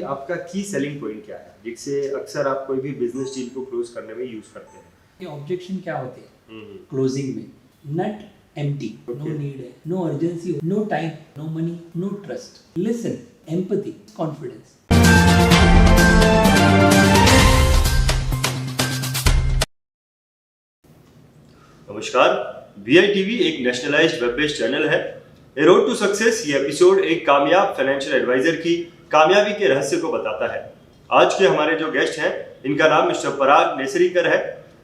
आपका की selling point क्या है जिससे अक्सर आप कोई भी बिजनेस डील को क्लोज करने में यूज करते हैं? ये ऑब्जेक्शन क्या होते हैं क्लोजिंग में? नट एम्प्टी, नो नीड है, no urgency, no time, no money, no trust, listen, empathy, confidence. नमस्कार, VITV एक नेशनलाइज्ड वेब बेस्ड चैनल है। ए रोड टू सक्सेस ये एपिसोड एक कामयाब फाइनेंशियल एडवाइजर की कामयाबी के रहस्य को बताता है। आज के हमारे जो गेस्ट हैं इनका नाम मिस्टर पराग नेसरीकर है।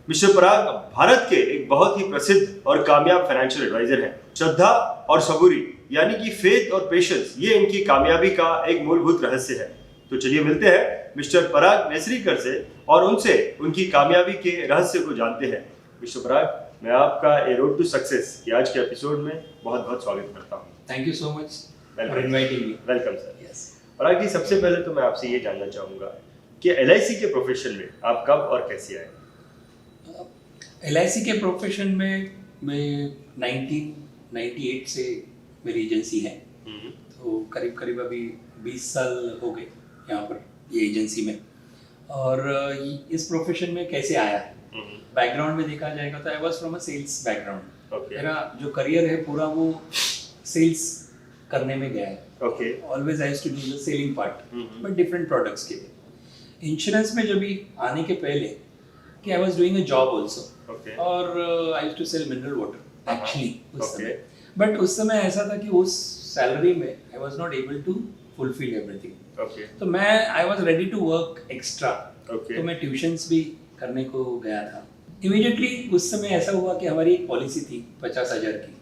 मिस्टर पराग भारत के एक बहुत ही प्रसिद्ध और कामयाब फाइनेंशियल एडवाइजर हैं। श्रद्धा और सबूरी यानी कि फेथ और पेशेंस ये इनकी कामयाबी का एक मूलभूत रहस्य है। तो चलिए मिलते हैं मिस्टर पराग नेसरीकर से और उनसे उनकी कामयाबी के रहस्य को जानते हैं। मिस्टर पराग, मैं आपका ए रोड टू सक्सेस के आज के एपिसोड में बहुत बहुत स्वागत करता हूँ। Thank you so much for inviting me. Welcome sir. Yes. Parag ji, सबसे पहले तो मैं आपसे ये जानना चाहूँगा कि LIC के प्रोफेशन में आप कब और कैसे आए? LIC के प्रोफेशन में मैं 1998 से मेरी एजेंसी है, तो करीब करीब अभी 20 साल हो गए यहाँ पर ये एजेंसी में। और इस प्रोफेशन में कैसे आया, बैकग्राउंड में देखा जाएगा तो I was from a sales background. मेरा जो करियर है पूरा वो सेल्स करने में गया है। Always I used to do the selling part but different products के लिए। इंश्योरेंस में जब भी आने के पहले कि I was doing a job also और I used to sell mineral water actually उस समय। बट उस समय ऐसा था कि उस सैलरी में I was not able to fulfil everything. तो मैं I was ready to work extra. तो मैं ट्यूशंस भी करने को गया था। इमीडिएटली उस समय ऐसा हुआ कि हमारी एक पॉलिसी थी 50,000 की,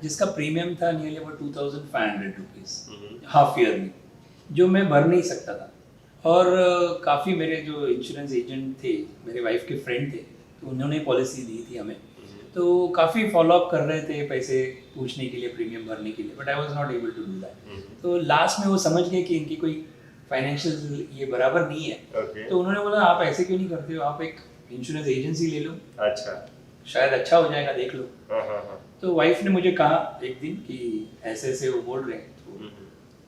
जिसका प्रीमियम था nearly about 2,500 rupees half yearly, जो मैं भर नहीं सकता था। और काफ़ी मेरे जो इंश्योरेंस एजेंट थे, मेरे वाइफ के फ्रेंड थे, तो उन्होंने पॉलिसी दी थी हमें। तो काफ़ी फॉलोअप कर रहे थे पैसे पूछने के लिए, प्रीमियम भरने के लिए, but I was not able to do that. तो लास्ट में वो समझ गए कि इनकी कोई फाइनेंशियल ये बराबर नहीं है। तो उन्होंने बोला आप ऐसे क्यों नहीं करते हो, आप एक इंश्योरेंस एजेंसी ले लो, अच्छा शायद अच्छा हो जाएगा, देख लो। तो वाइफ ने मुझे कहा एक दिन कि ऐसे ऐसे वो बोल रहे हैं।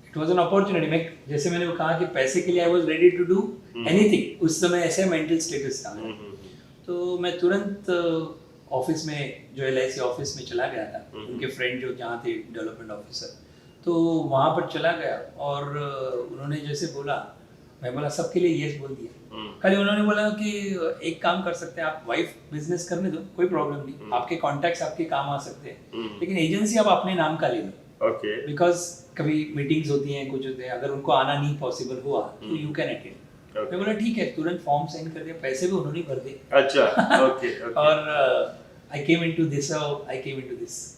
It was an opportunity. मैं जैसे मैंने वो कहा कि पैसे के लिए I was ready to do anything. उस समय ऐसे मेंटल स्टेटस था। तो मैं तुरंत ऑफिस में, जो LIC ऑफिस में चला गया था, उनके फ्रेंड जो जहाँ थे डेवलपमेंट ऑफिसर, तो वहाँ पर चला गया। और उन्होंने जैसे बोला, मैं बोला सबके लिए यस बोल दिया। खाली उन्होंने बोला कि एक काम कर सकते हैं आप, वाइफ बिजनेस करने दो, कोई प्रॉब्लम नहीं, आपके कॉन्टैक्ट्स आपके काम आ सकते हैं, लेकिन एजेंसी आप अपने नाम का ले लो। बिकॉज कभी मीटिंग्स होती हैं, कुछ होते हैं, अगर उनको आना नहीं पॉसिबल हुआ तो यू कैन अटेंड। मैं बोला ठीक है, तुरंत फॉर्म साइन कर दिया, पैसे भी उन्होंने भर दिए। अच्छा। और I came into this.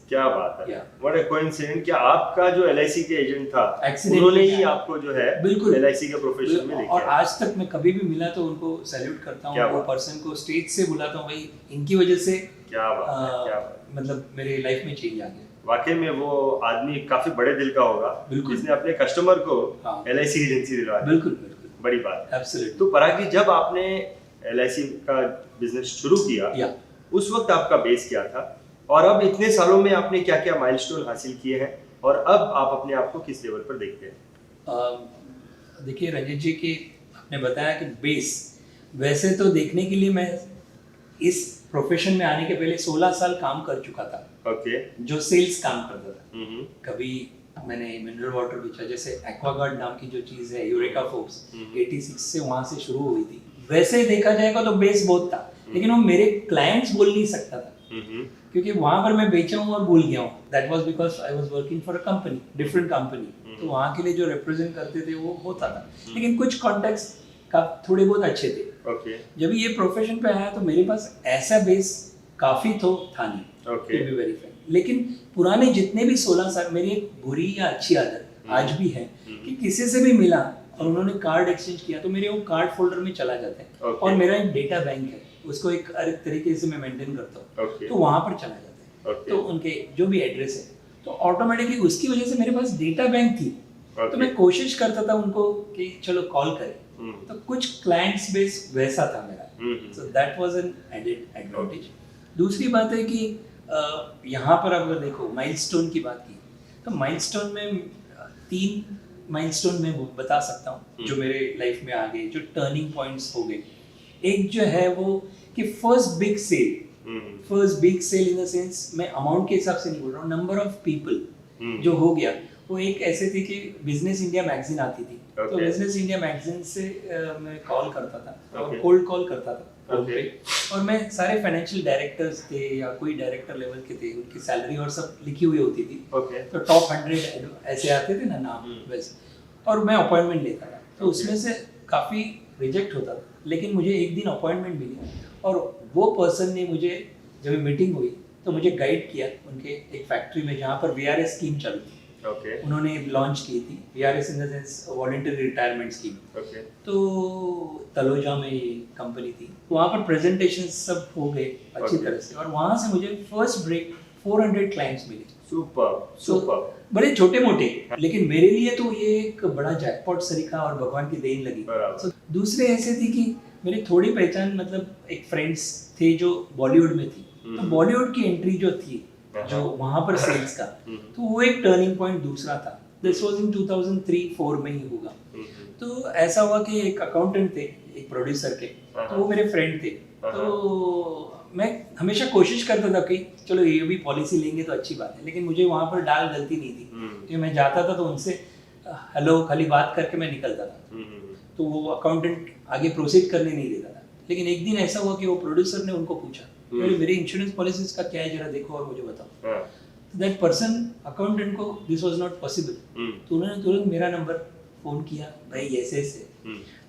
क्या बात है। What a coincidence कि आपका जो LIC के एजेंट था उन्होंने ही आपको जो है बिल्कुल LIC के प्रोफेशन में लेके और आज तक मैं कभी भी मिला तो उनको सैल्यूट करता हूँ, वो पर्सन को स्टेज से बुलाता हूँ, भाई इनकी वजह से क्या बात, मतलब मेरे लाइफ में चेंज आ गया। वाकई में वो आदमी काफी बड़े दिल का होगा जिसने अपने कस्टमर को LIC एजेंसी दिलवाई। बिल्कुल, बड़ी बात। एब्सोल्युटली। तो पराग जी, जब आपने LIC का बिजनेस शुरू किया उस वक्त आपका बेस क्या था, और अब इतने सालों में आपने क्या क्या माइलस्टोन हासिल किए हैं, और अब आप अपने आप को किस लेवल पर देखते हैं? देखिए रंजित जी, की आपने बताया कि बेस, वैसे तो देखने के लिए मैं इस प्रोफेशन में आने के पहले 16 साल काम कर चुका था। जो सेल्स काम करता था। कभी मैंने मिनरल वाटर बेचा, जैसे एक्वागार्ड नाम की जो चीज़ है, यूरेका फोर्ब्स 86 से वहाँ से शुरू हुई थी। वैसे देखा जाएगा तो बेस बहुत था, लेकिन वो मेरे क्लाइंट्स बोल नहीं सकता था, क्योंकि वहां पर मैं बेचा हूँ और भूल गया हूँ। That was because I was working for a company, different company, तो वहाँ के लिए जो रिप्रेजेंट करते थे वो होता था, लेकिन कुछ कॉन्टेक्स्ट का थोड़े बहुत अच्छे थे। जब ये प्रोफेशन पे आया तो मेरे पास ऐसा बेस काफी था नहीं, टू बी वेरी फ्रैंक। लेकिन पुराने जितने भी 16 साल, मेरी एक बुरी या अच्छी आदत आज भी है कि किसी से भी मिला और उन्होंने कार्ड एक्सचेंज किया तो मेरे वो कार्ड फोल्डर में चला जाता है। और मेरा एक डेटा बैंक है, उसको एक अलग तरीके से मैं मेंटेन करता हूँ, तो वहाँ पर चला जाता है। तो उनके जो भी एड्रेस है, तो ऑटोमेटिकली उसकी वजह से मेरे पास डेटा बैंक थी। तो मैं कोशिश करता था उनको कि चलो कॉल करें, तो कुछ क्लाइंट्स बेस वैसा था मेरा। So that was an added advantage. दूसरी बात है कि यहाँ पर अगर देखो माइलस्टोन की बात की, तो माइलस्टोन में 3 माइलस्टोन मैं बता सकता हूँ जो मेरे लाइफ में आ गए, जो टर्निंग पॉइंट्स हो गए। एक जो है वो कि first big sale in the sense, मैं अमाउंट के हिसाब से नहीं बोल रहा हूँ, नंबर ऑफ पीपल जो हो गया, वो एक ऐसे थी कि बिजनेस इंडिया मैगजीन आती थी, तो बिजनेस इंडिया मैगजीन से मैं कॉल करता था और कोल्ड कॉल करता था फोन पे, और मैं सारे फाइनेंशियल डायरेक्टर्स थे या कोई डायरेक्टर लेवल के थे, उनकी सैलरी और सब लिखी हुई होती थी, तो टॉप 100 ऐसे आते थे ना नाम वैसे, और मैं अपॉइंटमेंट लेता था, तो उसमें से काफ़ी रिजेक्ट होता था, लेकिन मुझे एक दिन अपॉइंटमेंट मिली और वो पर्सन ने मुझे, जब मीटिंग हुई तो मुझे गाइड किया उनके एक फैक्ट्री में जहाँ पर वीआरएस स्कीम चल रही थी। उन्होंने लॉन्च की थी VRS in the sense voluntary retirement scheme. तो तलोजा में ये कंपनी थी, वहाँ पर प्रेजेंटेशन सब हो गए अच्छी तरह से, और वहाँ से मुझे फर्स्ट ब्रेक 400 क्लाइंट्स मिले। सुपर बड़े छोटे मोटे, लेकिन मेरे लिए तो ये एक बड़ा जैकपॉट सरीखा और भगवान की देन लगी। So, दूसरे ऐसे थी कि मेरी थोड़ी पहचान, मतलब एक फ्रेंड्स थे जो बॉलीवुड में थी, तो बॉलीवुड की एंट्री जो थी जो वहाँ पर सेल्स का, तो वो एक टर्निंग पॉइंट दूसरा था। दिस वाज इन 2003-4 में ही होगा। तो ऐसा हुआ कि एक अकाउंटेंट थे, एक प्रोड्यूसर के, तो वो मेरे फ्रेंड थे, तो मैं हमेशा कोशिश करता था कि चलो ये भी पॉलिसी लेंगे तो अच्छी बात है, लेकिन मुझे वहाँ पर डाल गलती नहीं थी कि मैं जाता था तो उनसे हेलो खाली बात करके मैं निकलता था, तो वो अकाउंटेंट आगे प्रोसीड करने नहीं देता था। लेकिन एक दिन ऐसा हुआ कि वो प्रोड्यूसर ने उनको पूछा मेरी इंश्योरेंस पॉलिसीज का क्या है, जरा देखो और मुझे बताओ। दैट पर्सन अकाउंटेंट को दिस वाज नॉट पॉसिबल, तो उन्होंने तुरंत मेरा नंबर फोन किया, भाई ऐसे ऐसे,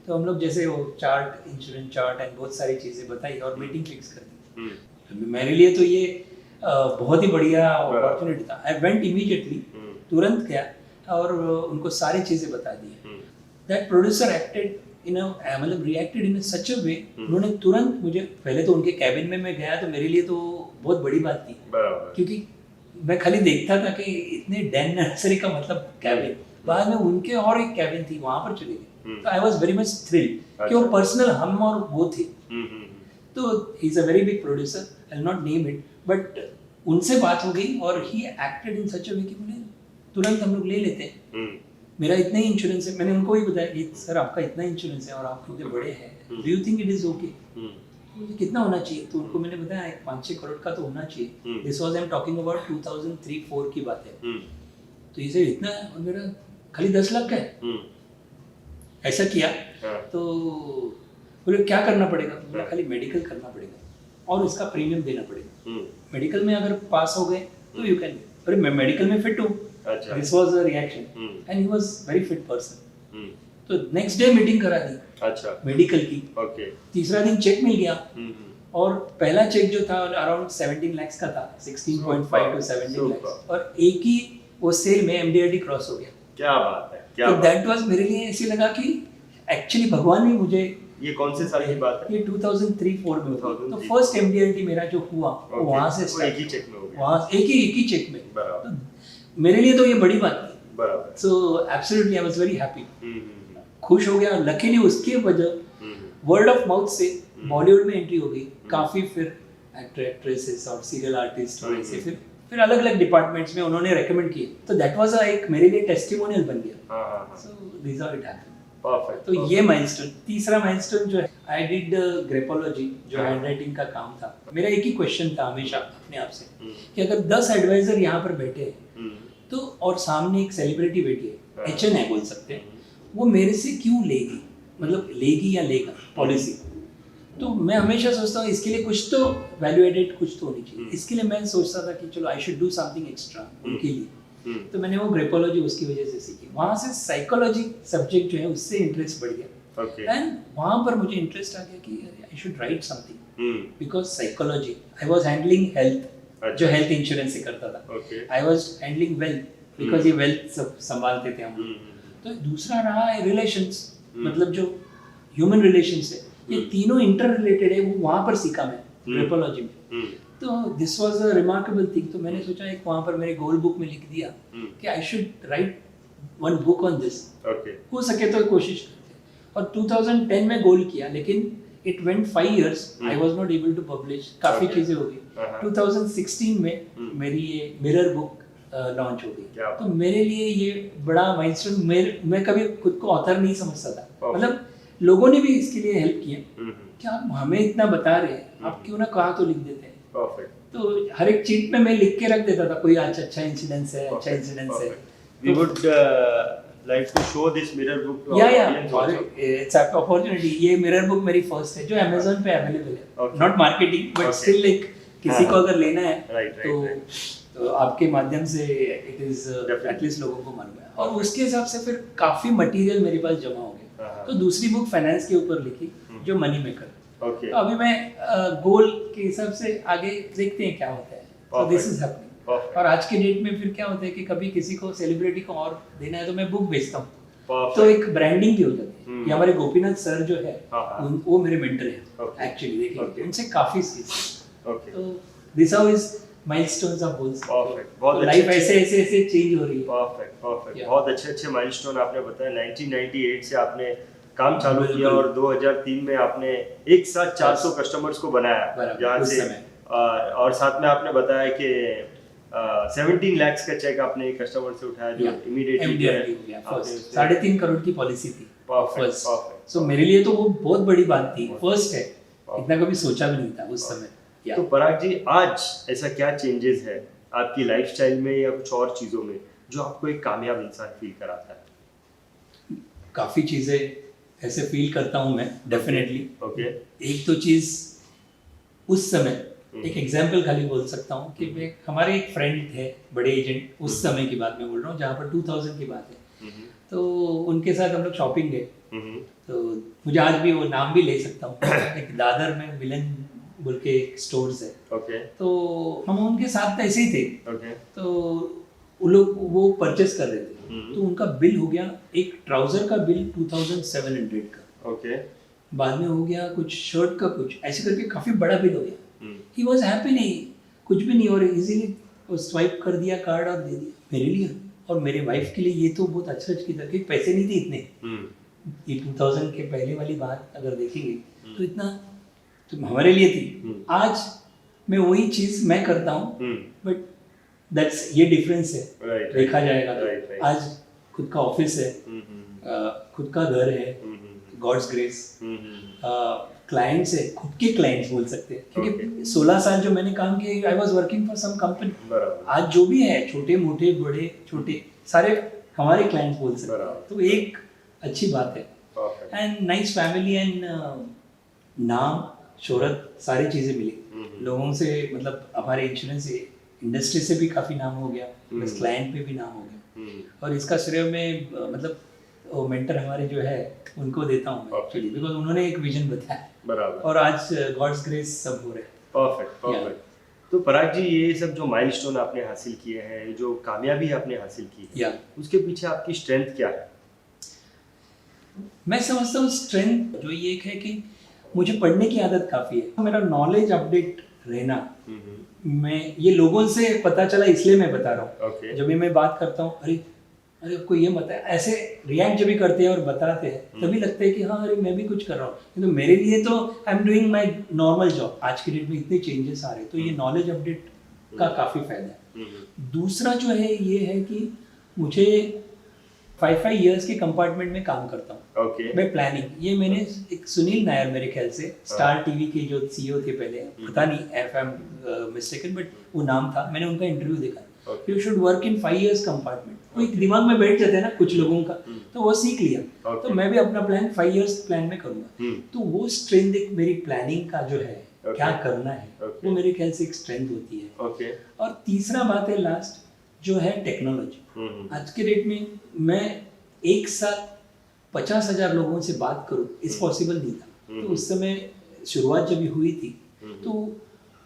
तो हम लोग जैसे वो चार्ट, इंश्योरेंस चार्ट एंड बहुत सारी चीजें बताई और मीटिंग फिक्स कर दी। तो मेरे लिए तो ये बहुत ही बढ़िया अपॉर्चुनिटी था। आई वेंट इमीडिएटली, तुरंत गया और उनको सारी चीजें बता दी। दैट प्रोड्यूसर एक्टेड मतलब रिएक्टेड इन सच अ वे, उन्होंने तुरंत मुझे, पहले तो उनके कैबिन में मैं गया तो मेरे लिए तो बहुत बड़ी बात थी, क्योंकि मैं खाली देखता था कि इतने डैन नर्सरी का मतलब कैबिन, बाद में उनके और एक कैबिन थी, वहां पर चले गए, तो I was very much thrilled कि वो पर्सनल हम और वो थे। तो he is a very big producer, I will not name it, but उनसे बात हो गई और ही एक्टेड इन सच अ वे कि बोले तुरंत हम लोग ले लेते हैं, मेरा इतना ही इंश्योरेंस है। मैंने उनको ही बताया कि सर आपका इतना इंश्योरेंस है और आप क्योंकि बड़े हैं, do you think it is okay, मुझे कितना होना चाहिए, तो उनको मैंने बताया 5-6 करोड़ का तो होना चाहिए। This was I am talking about 2003-4 की बात है। तो इसे इतना, और मेरा खाली 10 लाख का है। ऐसा किया तो बोले क्या करना पड़ेगा, बोला खाली मेडिकल करना पड़ेगा और उसका प्रीमियम देना पड़ेगा। मेडिकल में अगर पास हो गए तो यू कैन। अरे मैं मेडिकल में फिट हूँ। This was the reaction and he was very fit person. तो नेक्स्ट डे मीटिंग करा दी, अच्छा, मेडिकल की। तीसरा दिन चेक मिल गया और पहला चेक जो था अराउंड 17 लाख का था, 16.5 to 17 लाख, और एक ही वो सेल में एमडीआरडी क्रॉस हो गया। क्या बात है, क्या तो दैट वाज मेरे लिए ऐसे लगा कि एक्चुअली भगवान ने मुझे, ये कौन से साल की बात है, ये 2003-4 में हुआ। तो फर्स्ट एमडीआरडी मेरा जो हुआ वो वहां से एक ही चेक में हो गया, वहां एक ही चेक में। तो मेरे लिए तो ये बड़ी बात थी। बराबर। So absolutely I was very happy, खुश हो गया। लकीली उसके वजह वर्ड ऑफ माउथ से बॉलीवुड में एंट्री हो गई, काफी फिर एक्टर एक्ट्रेसेस और सीरियल आर्टिस्ट और ऐसे फिर अलग अलग डिपार्टमेंट्स में उन्होंने रेकमेंड किए, तो दैट वाज एक मेरे लिए टेस्टिमोनियल बन गया। So this how it happened. Perfect. तो ये माइलस्टोन। तीसरा माइलस्टोन जो है, आई डिड ग्रेपोलॉजी, जो हैंडराइटिंग का काम था। मेरा एक ही क्वेश्चन था हमेशा अपने आप से कि अगर 10 एडवाइजर यहाँ पर बैठे हैं तो, और सामने एक सेलिब्रिटी बैठी है, एचएन है बोल सकते हैं, वो मेरे से क्यों लेगी, मतलब लेगी या लेगा पॉलिसी। तो मैं हमेशा सोचता हूँ इसके लिए कुछ तो वैल्यू एडेड कुछ तो होनी चाहिए। इसके लिए मैं सोचता था कि चलो I should do something extra उनके लिए। तो मैंने वो ग्रेपोलॉजी उसकी वजह से सीखी। वहाँ से साइकोलॉजी सब्जेक्ट जो है उससे इंटरेस्ट बढ़ गया, एंड वहाँ पर मुझे इंटरेस्ट आ गया कि I should write something, because psychology, I was handling health, जो हेल्थ इंश्योरेंस से करता था, I was handling wealth, because ये वेल्थ सब संभालते थे हम। तो दूसरा रहा रिलेशंस, मतलब जो ह्यूमन रिलेशंस है, ये तीनों इंटर रिलेटेड है, वो वहाँ पर सीखा मैं ग्रेपोलॉजी में। तो this was a remarkable thing. तो मैंने सोचा एक वहाँ पर मेरे गोल बुक में लिख दिया कि I should write one book on this. हो सके तो कोशिश करते। और 2010 में गोल किया, लेकिन it went 5 years, I was not able to publish, काफी चीजें हो गई। 2016 में मेरी ये मिरर बुक लॉन्च हो क्या गई। तो मेरे लिए ये बड़ा माइलस्टोन, मैं कभी खुद को ऑथर नहीं समझता था, मतलब लोगों ने भी इसके लिए हेल्प किया कि आप हमें इतना बता रहे हैं, आप क्यों ना कहा तो लिख देते हैं। परफेक्ट। तो हर एक चीट में मैं लिख के रख देता था, कोई अच्छा इंसिडेंस है, अच्छा इंसिडेंस है। We would like to show this mirror book to या our audience और also. It's an opportunity. ये मिरर बुक मेरी फर्स्ट है जो अमेज़न पे अवेलेबल है, Okay. Not marketing but Okay. Still like किसी को अगर लेना है Right, तो आपके माध्यम से इट इज Definitely. एटलीस्ट लोगों को मालूम है। और उसके हिसाब से फिर काफी मटेरियल मेरे पास जमा हो गया। हाँ। तो दूसरी बुक फाइनेंस के ऊपर लिखी जो मनी मेकर। Okay. तो अभी मैं गोल के हिसाब से आगे देखते हैं क्या होता है। So this is happening. Perfect. और आज के डेट में फिर क्या होता है कि कभी किसी को सेलिब्रिटी को और देना है तो मैं बुक बेचता हूँ, Perfect. तो एक ब्रांडिंग भी हो जाती है। ये हमारे गोपीनाथ सर जो है हाँ। वो मेरे मेंटर हैं Okay. एक्चुअली। देखिए Okay. उनसे काफी सीखा। Okay. तो this how is milestones of goals. Perfect. बहुत लाइफ अच्छे- ऐसे चेंज हो रही है। परफेक्ट। Yeah. बहुत अच्छे माइलस्टोन आपने बताया। 1998 से आपने काम चालू बिल्कुल। किया और 2003 में आपने एक साथ 400 कस्टमर्स को बनाया, बराबर, जहाँ उस से समय। और साथ में आपने बताया कि 17 lakhs का चेक आपने एक कस्टमर से उठाया जो इमीडिएटली MDRT हो गया फर्स्ट। 3.5 करोड़ की पॉलिसी थी Perfect, फर्स्ट। perfect. सो मेरे लिए तो वो बहुत बड़ी बात थी, फर्स्ट है। Perfect. इतना कभी सोचा भी नहीं था उस समय। या तो पराग जी, आज ऐसा क्या चेंजेस है आपकी लाइफस्टाइल में या कुछ और चीजों में जो आपको एक कामयाब इंसान फील कराता है? काफी चीजें ऐसे फील करता हूँ मैं डेफिनेटली। ओके। एक तो चीज उस समय एक एग्जांपल खाली बोल सकता हूँ कि मैं हमारे एक फ्रेंड थे बड़े एजेंट, उस समय की बात मैं बोल रहा हूँ जहाँ पर 2000 की बात है। तो उनके साथ हम लोग शॉपिंग गए। तो मुझे आज भी वो नाम भी ले सकता हूँ, एक दादर में विलन बोल के एक स्टोर्स है। ओके। तो हम उनके साथ ऐसे ही थे। ओके। तो वो लोग वो परचेस कर रहे थे, तो उनका बिल हो गया, एक ट्राउजर का बिल 2700 का। ओके। बाद में हो गया कुछ शर्ट का, कुछ ऐसे करके काफी बड़ा बिल हो गया। ही वॉज हैप्पी, नहीं कुछ भी नहीं, और इजीली स्वाइप कर दिया कार्ड और दे दिया मेरे लिए और मेरे वाइफ के लिए। ये तो बहुत अचरज की था कि पैसे नहीं थे इतने। ये 2000 के पहले वाली बात अगर देखेंगे तो इतना तो हमारे लिए थी। आज मैं वही चीज मैं करता हूँ, बट दैट्स ये डिफरेंस है। Right, देखा right, जाएगा तो right, right. आज खुद का ऑफिस है, खुद का घर है, गॉड्स ग्रेस, क्लाइंट्स है, खुद के क्लाइंट्स बोल सकते हैं। क्योंकि 16 साल जो मैंने काम किया, I was working for some company. बराबर। आज जो भी है, छोटे मोटे बड़े छोटे सारे हमारे क्लाइंट्स बोल सकते हैं। बराबर। तो एक अच्छी बात है। Perfect. And nice family and नाम शोहरत सारी चीज़ें मिली लोगों से। मतलब हमारे इंश्योरेंस इंडस्ट्री से भी काफ़ी नाम हो गया, प्लस क्लाइंट पे भी नाम हो गया। और इसका श्रेय में मतलब वो मेंटर हमारे जो है उनको देता हूँ मैं एक्चुअली, बिकॉज उन्होंने एक विजन बताया। बराबर। और आज गॉड्स ग्रेस सब हो रहे हैं। परफेक्ट। तो पराग जी, ये सब जो माइलस्टोन आपने हासिल किए हैं, जो कामयाबी आपने हासिल की है, या उसके पीछे आपकी स्ट्रेंथ क्या है? मैं समझता हूँ स्ट्रेंथ जो ये एक है कि मुझे पढ़ने की आदत काफ़ी है। मेरा नॉलेज अपडेट रहना, मैं ये लोगों से पता चला इसलिए मैं बता रहा हूँ। Okay. जब भी मैं बात करता हूँ, अरे अरे आपको ये बताया, ऐसे रिएक्ट जब भी करते हैं और बताते हैं तभी लगता है कि हाँ अरे मैं भी कुछ कर रहा हूँ। तो मेरे लिए तो I am doing my normal job. आज के डेट में इतने चेंजेस आ रहे हैं, तो ये नॉलेज अपडेट का काफ़ी फायदा है। दूसरा जो है ये है कि मुझे 5 ईयर्स के कंपार्टमेंट में काम करता हूँ। Okay. मैं प्लानिंग, ये मैंने एक सुनील नायर मेरे ख्याल से स्टार टीवी के जो सीईओ थे पहले, पता नहीं एफ एम मिस्टेकन, बट वो नाम था, मैंने उनका इंटरव्यू देखा। You should work in 5 years compartment. वो एक दिमाग में बैठ जाता है ना कुछ लोगों का, तो वो सीख लिया। तो मैं भी अपना प्लान 5 ईयर्स प्लान में करूँगा। तो वो स्ट्रेंथ एक मेरी प्लानिंग का जो है क्या करना है, वो मेरे ख्याल से एक स्ट्रेंथ होती है। और तीसरा बात है लास्ट जो है टेक्नोलॉजी। आज के डेट में मैं एक साथ 50,000 लोगों से बात करूं, इस पॉसिबल नहीं था। तो उस समय शुरुआत जब हुई थी तो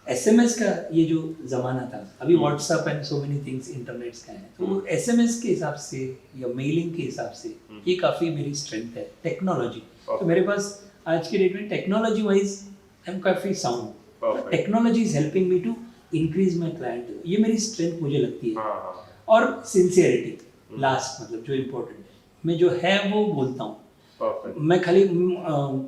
एसएमएस का ये जो जमाना था, अभी WhatsApp and so many things internets का है, तो एसएमएस के हिसाब से या मेलिंग के हिसाब से ये काफ़ी मेरी स्ट्रेंथ है टेक्नोलॉजी। तो मेरे पास आज के डेट में टेक्नोलॉजी वाइज आई एम काफ़ी sound. Technology is helping me to increase my client, ये मेरी स्ट्रेंथ मुझे लगती है। और सिंसियरिटी लास्ट, मतलब जो इम्पोर्टेंट है, मैं जो है वो बोलता हूँ। मैं खाली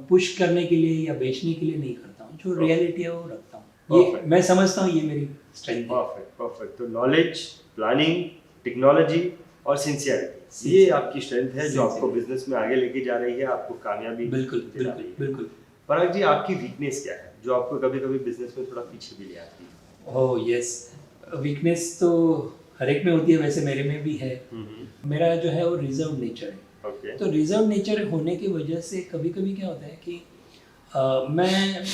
पुश करने के लिए या बेचने के लिए नहीं करता हूँ, जो रियलिटी है वो रखता हूँ। ये Perfect. मैं समझता हूँ ये मेरी स्ट्रेंथ है। Perfect perfect. तो नॉलेज, प्लानिंग, टेक्नोलॉजी और सिंसियरिटी, ये आपकी स्ट्रेंथ है जो आपको बिजनेस में आगे लेके जा रही है, आपको कामयाबी बिल्कुल दिला बिल्कुल रही है। बिल्कुल। पराग जी, आपकी वीकनेस क्या है जो आपको कभी कभी बिजनेस में थोड़ा पीछे भी ले आती है? ओह यस, वीकनेस तो हर एक में होती है, वैसे मेरे में भी है। मेरा जो है वो रिजर्व नेचर है। ओके। तो रिजर्व नेचर होने की वजह से कभी कभी क्या होता है कि मैं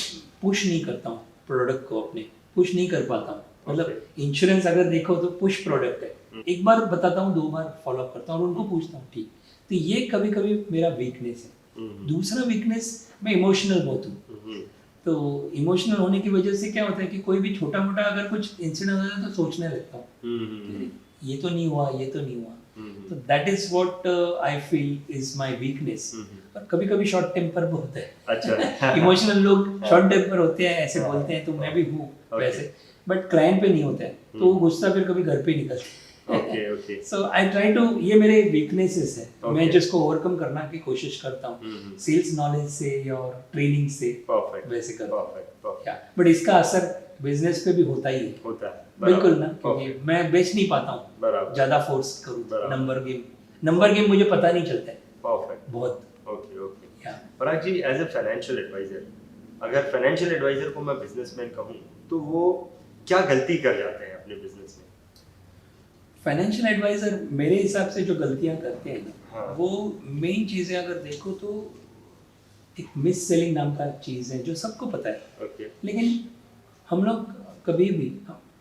पुश नहीं करता हूँ प्रोडक्ट को, अपने पुश नहीं कर पाता हूँ। मतलब इंश्योरेंस अगर देखो तो पुश प्रोडक्ट है, एक बार बताता हूँ, 2 बार फॉलो अप करता हूँ और उनको पूछता हूँ ठीक। तो ये कभी कभी मेरा वीकनेस है। दूसरा वीकनेस, मैं इमोशनल बहुत हूँ। तो इमोशनल होने की वजह से क्या होता है कि कोई भी छोटा मोटा अगर कुछ इंसिडेंट होता है तो सोचने लगता हूँ कि ये तो नहीं हुआ, ये तो नहीं हुआ। तो that is what I feel is my weakness. और कभी कभी शॉर्ट टेम्पर भी होता है। अच्छा। इमोशनल लोग शॉर्ट टेम्पर होते हैं, ऐसे बोलते हैं, तो मैं भी हूँ वैसे, बट क्लाइंट पे नहीं होता है, तो वो गुस्सा फिर कभी घर पे निकलता है। Okay okay. So I try to, ये मेरे वीकनेसेस है, मैं जिसको ओवरकम करना की कोशिश करता हूँ सेल्स नॉलेज से और ट्रेनिंग से। परफेक्ट वैसे करता हूँ। परफेक्ट। बट इसका असर बिजनेस पे भी होता ही है। होता है बिल्कुल ना, क्योंकि मैं बेच नहीं पाता हूँ बराबर। ज्यादा फोर्स करूँ। नंबर गेम मुझे पता नहीं चलता है परफेक्ट। बहुत। Okay okay. Parag ji, as a financial adviser, अगर फाइनेंशियल एडवाइजर को मैं बिजनेसमैन कहूँ तो वो क्या गलती कर जाते हैं अपने बिजनेस में? फाइनेंशियल एडवाइजर मेरे हिसाब से जो गलतियां करते हैं ना, हाँ। वो मेन चीजें अगर देखो तो एक मिस सेलिंग नाम का चीज है जो सबको पता है। ओके। लेकिन हम लोग कभी भी,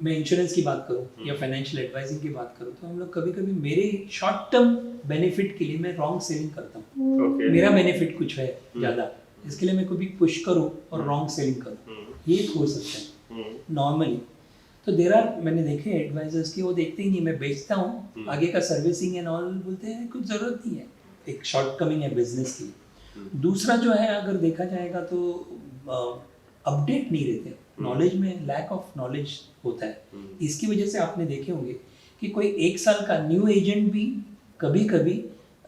मैं इंश्योरेंस की बात करूं या फाइनेंशियल एडवाइजिंग की बात करूं, तो हम लोग कभी कभी मेरे शॉर्ट टर्म बेनिफिट के लिए मैं रॉन्ग सेलिंग करता हूं। ओके। मेरा बेनिफिट कुछ है ज़्यादा, इसके लिए मैं कभी पुश करूं और रॉन्ग सेलिंग करूं, ये हो सकता है नॉर्मली। तो देर आर, मैंने देखे एडवाइजर्स की, वो देखते ही नहीं मैं बेचता हूँ, आगे का सर्विसिंग एंड ऑल, बोलते हैं कुछ ज़रूरत नहीं है, एक शॉर्ट कमिंग है बिजनेस की। दूसरा जो है, अगर देखा जाएगा तो अपडेट नहीं रहते, नॉलेज में लैक ऑफ नॉलेज होता है। इसकी वजह से आपने देखे होंगे कि कोई 1 साल का न्यू एजेंट भी कभी कभी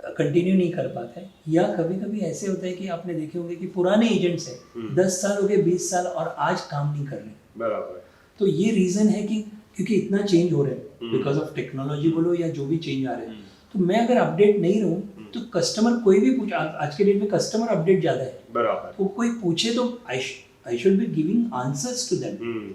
कंटिन्यू नहीं कर पाता है, या कभी कभी ऐसे होता है कि आपने देखे होंगे कि पुराने एजेंट्स हैं 10 साल हो गए, 20 साल, और आज काम नहीं कर रहे। बराबर। तो ये रीजन है कि क्योंकि इतना चेंज हो रहा है, बिकॉज ऑफ टेक्नोलॉजी बोलो या जो भी चेंज आ रहे हैं। तो मैं अगर अपडेट नहीं रहूं तो कस्टमर कोई भी पूछ, आज के डेट में कस्टमर अपडेट ज्यादा है। बराबर। तो कोई पूछे तो I should be giving answers to them.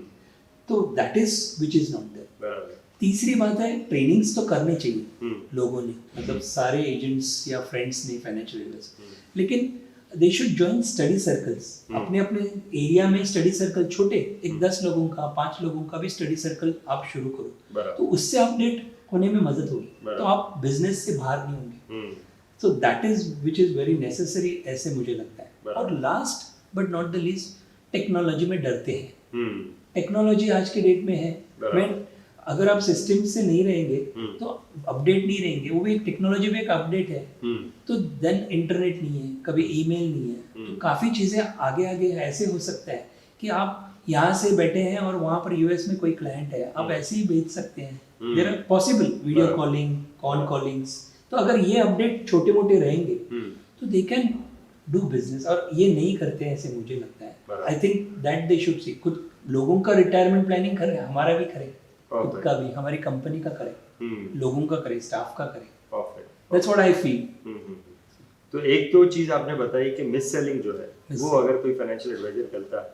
तो that is which is not there. तीसरी बात है, ट्रेनिंग्स तो करने चाहिए लोगों ने, मतलब सारे एजेंट्स या फ्रेंड्स ने, फाइनेंशियल एडवाइजर्स, लेकिन they should join study circles. अपने अपने एरिया में स्टडी सर्कल छोटे, एक 10 लोगों का, 5 लोगों का भी स्टडी सर्कल आप शुरू करो, तो उससे अपडेट होने में मदद होगी, तो आप बिजनेस से बाहर नहीं होंगे। तो that is which is very necessary, ऐसे मुझे लगता है। और last but not the least, technology में डरते हैं। टेक्नोलॉजी आज के डेट में है, मैं अगर आप सिस्टम से नहीं रहेंगे तो अपडेट नहीं रहेंगे, वो भी एक टेक्नोलॉजी में एक अपडेट है, तो देन इंटरनेट नहीं है, कभी ईमेल नहीं है, तो काफ़ी चीज़ें आगे आगे ऐसे हो सकता है कि आप यहाँ से बैठे हैं और वहाँ पर यूएस में कोई क्लाइंट है, आप ऐसे ही बेच सकते हैं। There are possible video calling, call callings. तो अगर ये अपडेट छोटे मोटे रहेंगे तो दे कैन डू बिजनेस, और ये नहीं करते हैं ऐसे मुझे लगता है। आई think that they should see, खुद लोगों का रिटायरमेंट प्लानिंग करें, हमारा भी करें, खुद का भी, हमारी कंपनी का करें, लोगों का करें, स्टाफ का करें। Perfect, that's what I feel. तो एक तो चीज आपने बताई कि मिस सेलिंग जो है वो अगर कोई फाइनेंशियल एडवाइजर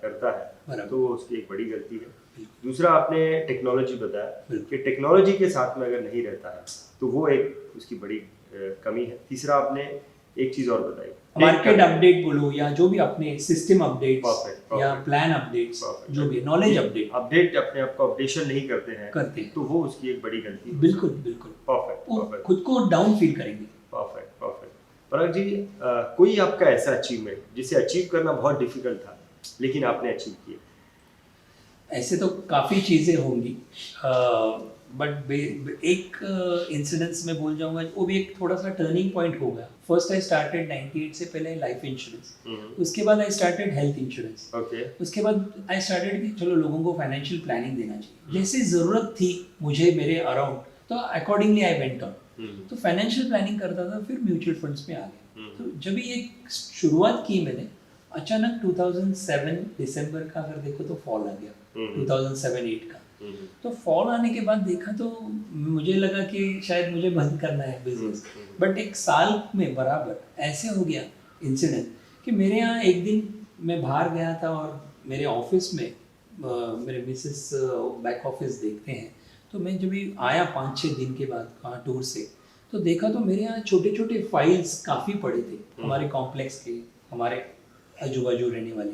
करता है तो वो उसकी एक बड़ी गलती है। दूसरा आपने टेक्नोलॉजी बताया कि टेक्नोलॉजी के साथ में अगर नहीं रहता है तो वो एक उसकी बड़ी कमी है। तीसरा आपने एक चीज और बताई, मार्केट अपडेट बोलो या जो भी अपने सिस्टम अपडेट्स या प्लान अपडेट्स, जो भी नॉलेज अपडेट अपने आप को अपडेशन नहीं करते हैं तो वो उसकी एक बड़ी गलती है। बिल्कुल बिल्कुल। परफेक्ट, खुद को डाउन फील करेंगे। परफेक्ट। पराग जी, कोई आपका ऐसा अचीवमेंट जिसे अचीव करना बहुत डिफिकल्ट था लेकिन आपने अचीव किया? ऐसे तो काफ़ी चीज़ें होंगी, बट एक इंसिडेंस में बोल जाऊंगा, वो भी एक थोड़ा सा टर्निंग पॉइंट हो गया। फर्स्ट आई स्टार्टेड 98 से पहले लाइफ इंश्योरेंस, उसके बाद आई स्टार्टेड हेल्थ इंश्योरेंस, उसके बाद आई स्टार्टेड कि चलो लोगों को फाइनेंशियल प्लानिंग देना चाहिए, जैसे ज़रूरत थी मुझे मेरे अराउंड, तो अकॉर्डिंगली आई वेंट ऑन। तो फाइनेंशियल प्लानिंग करता था, फिर म्यूचुअल फंड्स में आ गया। तो जब ये शुरुआत की मैंने, अचानक 2007 दिसंबर का अगर देखो तो फॉल आ गया, 2007-8 का। तो फॉल आने के बाद देखा तो मुझे लगा कि शायद मुझे बंद करना है बिजनेस, बट एक साल में बराबर ऐसे हो गया इंसिडेंट कि मेरे यहाँ एक दिन मैं बाहर गया था और मेरे ऑफिस में मेरे मिसेस बैक ऑफिस देखते हैं, तो मैं जब भी आया 5-6 दिन के बाद वहाँ टूर से, तो देखा तो मेरे यहाँ छोटे छोटे फाइल्स काफ़ी पड़े थे हमारे कॉम्प्लेक्स के, हमारे आजू बाजू रहने वाले,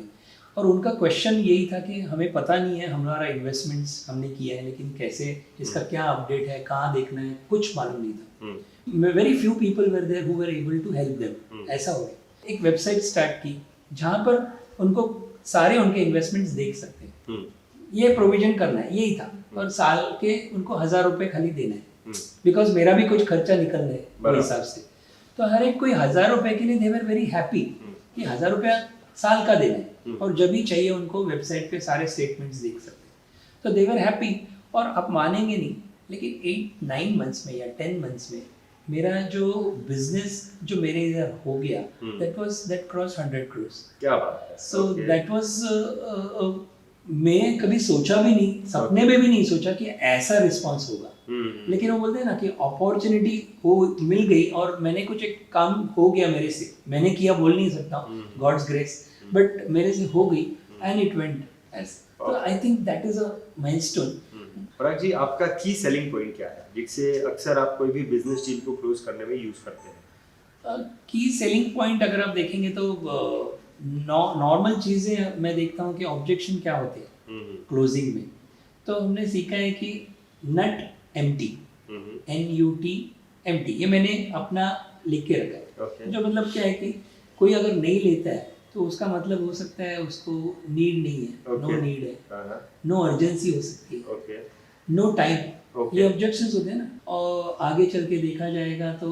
और उनका क्वेश्चन यही था कि हमें पता नहीं है, हमारा इन्वेस्टमेंट्स हमने किया है लेकिन कैसे, इसका क्या अपडेट है, कहाँ देखना है, कुछ मालूम नहीं था। Very few people were there who were able to help them. ऐसा हो गया। एक वेबसाइट स्टार्ट की जहाँ पर उनको सारे उनके इन्वेस्टमेंट्स देख सकते हैं, ये प्रोविजन करना है, यही था। और साल के उनको 1000 रुपये खाली देना है, बिकॉज मेरा भी कुछ खर्चा निकलना है उस हिसाब से। तो हर एक कोई 1000 रुपये के लिए दे वर वेरी हैप्पी कि 1000 रुपया साल का देना है, और जब भी चाहिए उनको वेबसाइट पे सारे स्टेटमेंट्स देख सकते हैं। तो दे वर हैप्पी। और आप मानेंगे नहीं, लेकिन 8-9 मंथ्स में या 10 मंथ्स में मेरा जो बिजनेस जो मेरे इधर हो गया, दैट क्रॉस 100 crore। क्या बात है। सो दैट वाज, मैं कभी सोचा भी नहीं, सपने में भी नहीं सोचा कि ऐसा रिस्पांस होगा। लेकिन वो बोलते हैं ना कि अपॉर्चुनिटी हो मिल गई, और मैंने कुछ एक काम हो गया मेरे से, मैंने किया बोल नहीं सकता हूँ, गॉड्स ग्रेस, बट मेरे से हो गई एंड इट वेंट। तो I think that is a milestone. Parag ji, आपका की सेलिंग पॉइंट क्या है जिससे अक्सर आप कोई भी बिजनेस डील को क्लोज करने में यूज करते हैं? की सेलिंग पॉइंट अगर आप देखेंगे तो नॉर्मल चीज़ें मैं देखता हूँ कि ऑब्जेक्शन क्या होते हैं क्लोजिंग में। तो हमने सीखा है कि नट एम्प्टी, NUT एम्प्टी, ये मैंने अपना लिख के रखा है। जो मतलब क्या है कि कोई अगर नहीं लेता है तो उसका मतलब हो सकता है उसको नीड नहीं है, नो नीड है, नो अर्जेंसी हो सकती है, नो टाइम, ये ऑब्जेक्शंस होते हैं ना। और आगे चल के देखा जाएगा तो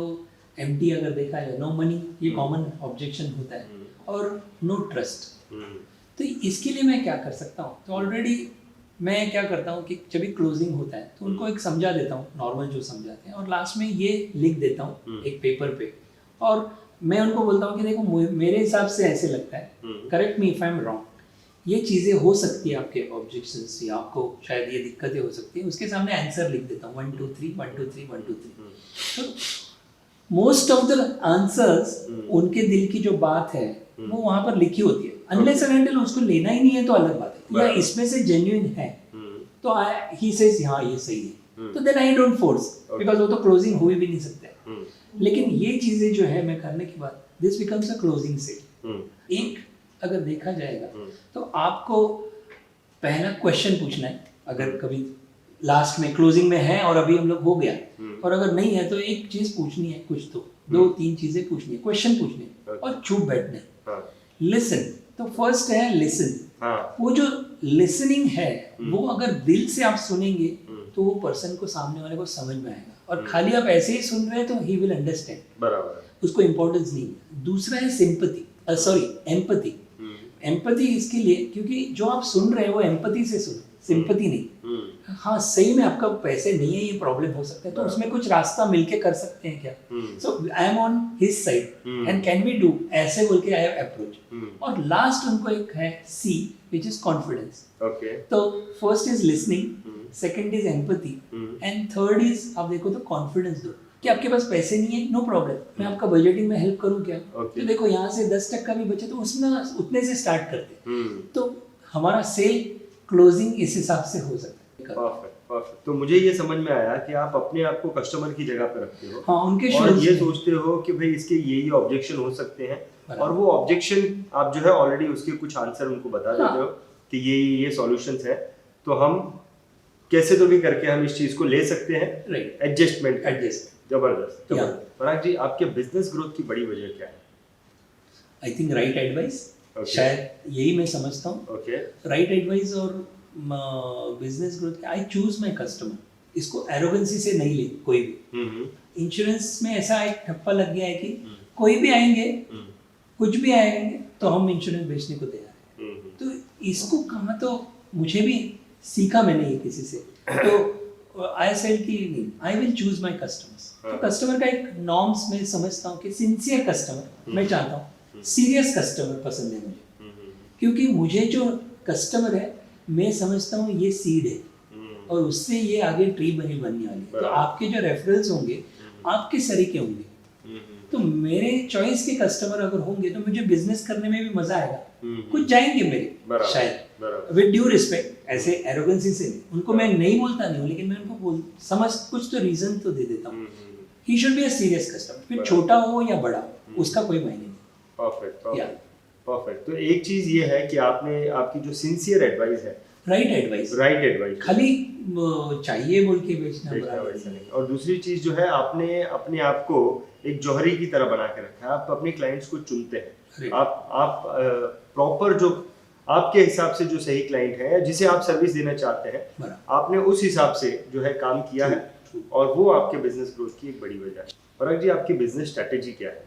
एम्प्टी अगर देखा जाए, नो मनी, ये कॉमन ऑब्जेक्शन होता है, और नो ट्रस्ट। तो इसके लिए मैं क्या कर सकता हूँ? तो ऑलरेडी मैं क्या करता हूँ कि जब भी क्लोजिंग होता है तो उनको एक समझा देता हूँ, नॉर्मल जो समझाते हैं, और लास्ट में ये लिख देता हूँ एक पेपर पे, और मैं उनको बोलता हूँ कि देखो मेरे हिसाब से ऐसे लगता है, correct me if I am wrong, ये चीज़ें हो सकती है आपके ऑब्जेक्शंस, या आपको शायद ये दिक्कतें हो सकती है। उसके सामने आंसर लिख देता हूँ 1 2 3 1 2 3 1 2 3। तो मोस्ट ऑफ द आंसर्स, उनके दिल की जो बात है वो वहाँ पर लिखी होती है। अनलेस एंड अनटिल उसको लेना ही नहीं है तो अलग बात है, या इसमें से जेन्युइन है तो ही सेज हाँ ये सही है, तो then I don't force, because वो तो क्लोजिंग हो भी नहीं सकता है। लेकिन ये चीजें जो है मैं करने के बाद this becomes a closing sale. एक अगर देखा जाएगा तो आपको पहला क्वेश्चन पूछना है, अगर कभी लास्ट में क्लोजिंग में है और अभी हम लोग हो गया, और अगर नहीं है तो एक चीज पूछनी है, कुछ तो 2-3 चीजें पूछनी है, क्वेश्चन पूछने हैं, और चुप बैठना है। लिसन, तो फर्स्ट है लिसन। वो जो लिसनिंग है वो अगर दिल से आप सुनेंगे तो वो पर्सन को, सामने वाले को समझ में आएगा, और खाली आप ऐसे ही सुन रहे हैं तो ही विल अंडरस्टैंड, बराबर, उसको इंपॉर्टेंस नहीं है। दूसरा है सिंपैथी, एम्पैथी। एम्पैथी इसके लिए क्योंकि जो आप सुन रहे हैं वो एम्पैथी से सुन, सिंपैथी नहीं। हाँ सही में आपका पैसे नहीं है, ये प्रॉब्लम हो सकता है, तो उसमें कुछ रास्ता मिलके कर सकते हैं क्या? So I am on his side and can we do, ऐसे बोल के आई अप्रोच। और लास्ट उनको एक है C, विच इज कॉन्फिडेंस। तो first is listening, second is empathy, and third is आप देखो तो कॉन्फिडेंस दो कि आपके पास पैसे नहीं है, नो प्रॉब्लम, मैं आपका बजटिंग में हेल्प करूँ क्या? तो देखो यहाँ से 10% भी बचे तो उसमें उतने से स्टार्ट करते, तो हमारा सेल क्लोजिंग इस हिसाब से हो सकता है। परफेक्ट। तो मुझे ये समझ में आया कि आप अपने आप को कस्टमर की जगह पे रखते हो, हाँ, उनके और ये सोचते हो कि भाई इसके ये ऑब्जेक्शन हो सकते हैं, और वो ऑब्जेक्शन आप जो है ऑलरेडी उसके कुछ आंसर उनको बता देते हो कि ये सॉल्यूशंस है, तो हम कैसे तो भी करके हम इस चीज को ले सकते हैं, एडजस्टमेंट। जबरदस्त। पराग जी, आपके बिजनेस ग्रोथ की बड़ी वजह क्या है? आई थिंक राइट एडवाइस, शायद यही मैं समझता हूँ। राइट एडवाइस और business growth. I choose my customer, इसको एरोगेंसी से नहीं ले कोई भी। इंश्योरेंस में ऐसा एक ठप्पा लग गया है कि कोई भी आएंगे, कुछ भी आएंगे तो हम इंश्योरेंस बेचने को तैयार हैं। तो इसको कहा तो मुझे भी सीखा मैंने ये किसी से, तो आई सेड कि I will choose my customers. तो कस्टमर का एक नॉर्म्स में समझता हूँ कि सिंसियर कस्टमर मैं चाहता हूँ, सीरियस कस्टमर पसंद है मुझे, क्योंकि मुझे जो कस्टमर है मैं समझता हूँ ये सीड है और उससे ये आगे ट्री बनने वाली है। तो आपके जो रेफरल्स होंगे आपके सरीके होंगे, तो मेरे चॉइस के कस्टमर अगर होंगे तो मुझे बिजनेस करने में भी मजा आएगा, कुछ जाएंगे मेरे शायद विद ड्यू रिस्पेक्ट, ऐसे एरोगेंसी से नहीं, उनको मैं नहीं बोलता नहीं हूँ, लेकिन मैं उनको समझ कुछ तो रीजन तो दे देता हूँ। He should be a serious customer, फिर छोटा हो या बड़ा उसका कोई मायने नहीं। परफेक्ट। तो एक चीज ये है कि आपने आपकी जो सिंसियर एडवाइस है, राइट एडवाइस खाली चाहिए बोल के बेचना वैसा नहीं। और दूसरी चीज जो है, आपने अपने आप को एक जौहरी की तरह बना के रखा है। आप अपने क्लाइंट्स को चुनते हैं, आप प्रॉपर जो आपके हिसाब से जो सही क्लाइंट है जिसे आप सर्विस देना चाहते हैं, आपने उस हिसाब से जो है काम किया है, और वो आपके बिजनेस ग्रोथ की एक बड़ी वजह है। पराग जी, आपकी बिजनेस स्ट्रेटेजी क्या है?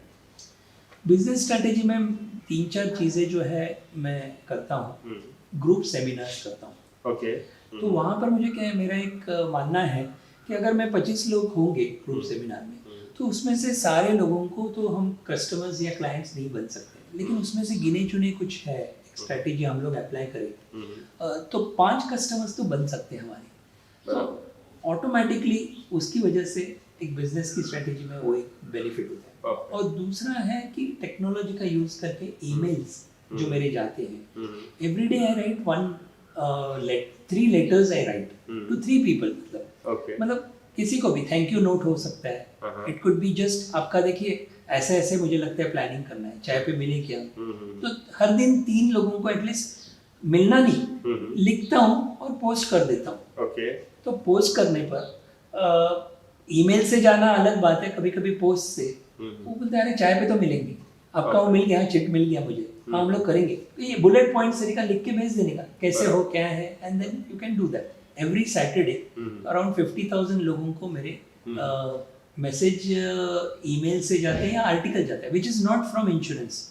बिजनेस स्ट्रेटेजी में 3-4 चीजें जो है मैं करता हूँ। ग्रुप सेमिनार्स करता हूँ। ओके। तो वहाँ पर मुझे क्या है, मेरा एक मानना है कि अगर मैं 25 लोग होंगे ग्रुप सेमिनार में, तो उसमें से सारे लोगों को तो हम कस्टमर्स या क्लाइंट्स नहीं बन सकते, लेकिन उसमें से गिने चुने कुछ है स्ट्रेटेजी हम लोग अप्लाई करें तो 5 कस्टमर्स तो बन सकते हैं हमारे। तो ऑटोमेटिकली उसकी वजह से एक बिजनेस की स्ट्रेटेजी में वो एक बेनिफिट होता है। और दूसरा है कि टेक्नोलॉजी का यूज करके ईमेल्स जो मेरे जाते हैं, every day I write 3 letters I write to 3 people. मतलब किसी को भी थैंक यू नोट हो सकता है, इट कुड बी जस्ट आपका देखिए ऐसे ऐसे मुझे लगता है प्लानिंग करना है, चाय पे मिले क्या, तो हर दिन 3 लोगों को एटलीस्ट मिलना नहीं लिखता हूँ और पोस्ट कर देता हूँ। तो पोस्ट करने पर ईमेल से जाना अलग बात है, कभी कभी पोस्ट से वो बोलते हैं अरे चाय पे तो मिलेंगे, आपका वो मिल गया, चिट मिल गया मुझे, हाँ हम लोग करेंगे। तो ये बुलेट पॉइंट तरीका लिख के भेज देने का, कैसे हो क्या है, and then you can do that. Every Saturday around 50,000 लोगों को मेरे मैसेज ईमेल से जाते हैं या आर्टिकल जाता है, विच is not from insurance,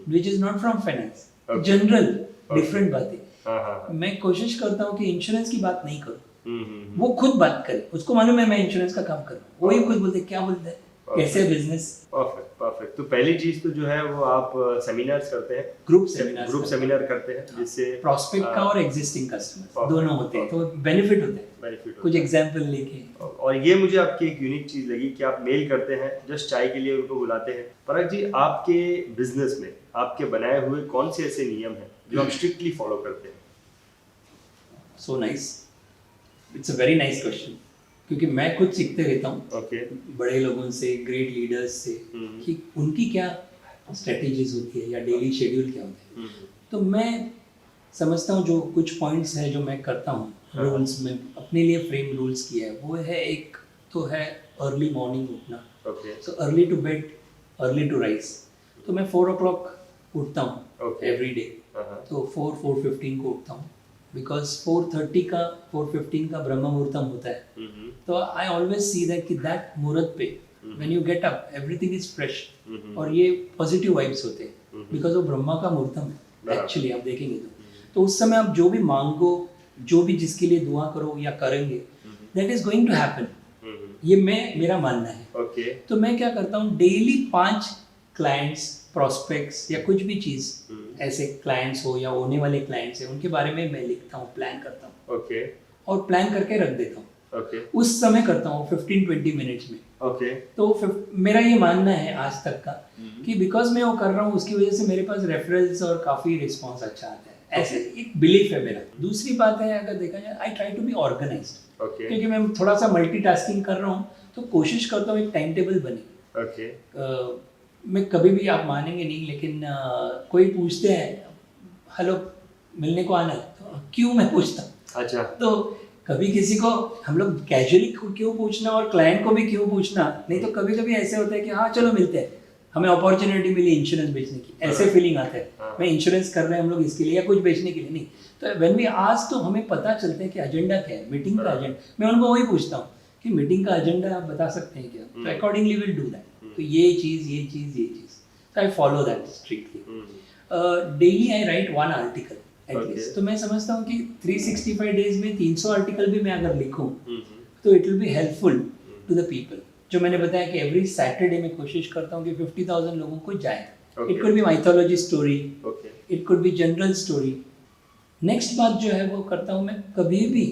which is not from finance, general different बातें। मैं कोशिश करता हूँ कि इंश्योरेंस की बात नहीं करूँ, वो खुद बात करे, उसको मालूम है मैं इंश्योरेंस का काम कर रहा हूँ, वही खुद बोलते क्या बोलते हैं कैसे बिजनेस। परफेक्ट। तो पहली चीज तो जो है वो आप सेमिनार्स करते हैं, ग्रुप सेमिनार करते हैं, जिससे प्रॉस्पेक्ट का और एग्जिस्टिंग कस्टमर दोनों होते हैं, तो बेनिफिट होते हैं। कुछ एग्जांपल लेके। और ये मुझे आपकी एक यूनिक चीज लगी कि आप मेल करते हैं, जस्ट चाय के लिए उनको बुलाते हैं। पराग जी, आपके बिजनेस में आपके बनाए हुए कौन से ऐसे नियम हैं जो आप स्ट्रिक्टली फॉलो करते हैं? So nice, it's a very nice question, क्योंकि मैं खुद सीखते रहता हूँ बड़े लोगों से, ग्रेट लीडर्स से, कि उनकी क्या स्ट्रेटेजीज होती है या डेली शेड्यूल क्या होता है। तो मैं समझता हूँ जो कुछ पॉइंट्स हैं जो मैं करता हूँ, रूल्स में अपने लिए फ्रेम रूल्स किया है, वो है एक तो है अर्ली मॉर्निंग उठना, so early to bed early to rise. तो मैं 4 o'clock उठता हूँ एवरी डे, तो 4:15 को उठता हूँ, बिकॉज 4:15 का ब्रह्म मुहूर्तम होता है। तो आई ऑलवेज सी दैट कि दैट मुहूर्त पे when you get up everything is fresh, और ये पॉजिटिव वाइब्स होते हैं, बिकॉज वो ब्रह्मा का मुहूर्तम है एक्चुअली, आप देखेंगे तो उस समय आप जो भी मांगो, जो भी जिसके लिए दुआ करो या करेंगे, that is going to happen. ये मेरा मानना है। तो मैं क्या करता हूँ, डेली 5 क्लाइंट्स, प्रॉस्पेक्ट्स या कुछ भी चीज ऐसे क्लाइंट्स हो या होने वाले क्लाइंट्स हैं, उनके बारे में मैं लिखता हूँ, प्लान करता हूँ, और प्लान करके रख देता हूँ। उस समय करता हूँ 15-20 मिनट्स में। तो मेरा ये मानना है आज तक का कि बिकॉज मैं वो कर रहा हूँ, उसकी वजह से मेरे पास रेफरल्स और काफी रिस्पॉन्स अच्छा आता है, ऐसे एक बिलीफ है मेरा। दूसरी बात है, अगर देखा जाए, I try to be organised, क्योंकि मैं थोड़ा सा मल्टीटास्किंग कर रहा हूँ, तो कोशिश करता हूँ एक टाइम टेबल बने। मैं कभी भी, आप मानेंगे नहीं, लेकिन कोई पूछते हैं हेलो मिलने को आना है, तो क्यों मैं पूछता हूँ। अच्छा। तो कभी किसी को हम लोग कैजुअली क्यों पूछना, और क्लाइंट को भी क्यों पूछना, नहीं तो कभी कभी ऐसे होता है कि हाँ चलो मिलते हैं, हमें अपॉर्चुनिटी मिली इंश्योरेंस बेचने की, ऐसे फीलिंग आता है मैं इंश्योरेंस कर रहे हैं हम लोग इसके लिए या कुछ बेचने के लिए नहीं। तो व्हेन वी आस्क, तो हमें पता चलता है कि एजेंडा क्या है, मीटिंग का एजेंडा। मैं उनको वही पूछता हूँ कि मीटिंग का एजेंडा आप बता सकते हैं क्या, तो अकॉर्डिंगली विल डू दैट। तो ये चीज तो I follow that strictly. Daily I right 1 article at least. तो मैं समझता हूँ कि 365 डेज में 300 आर्टिकल भी मैं अगर लिखूँ तो it will be helpful to the people. जो मैंने बताया कि एवरी सैटरडे में कोशिश करता हूँ कि 50,000 लोगों को जाए। It could be mythology story, it could be general story, next बात जो है वो करता हूँ, मैं कभी भी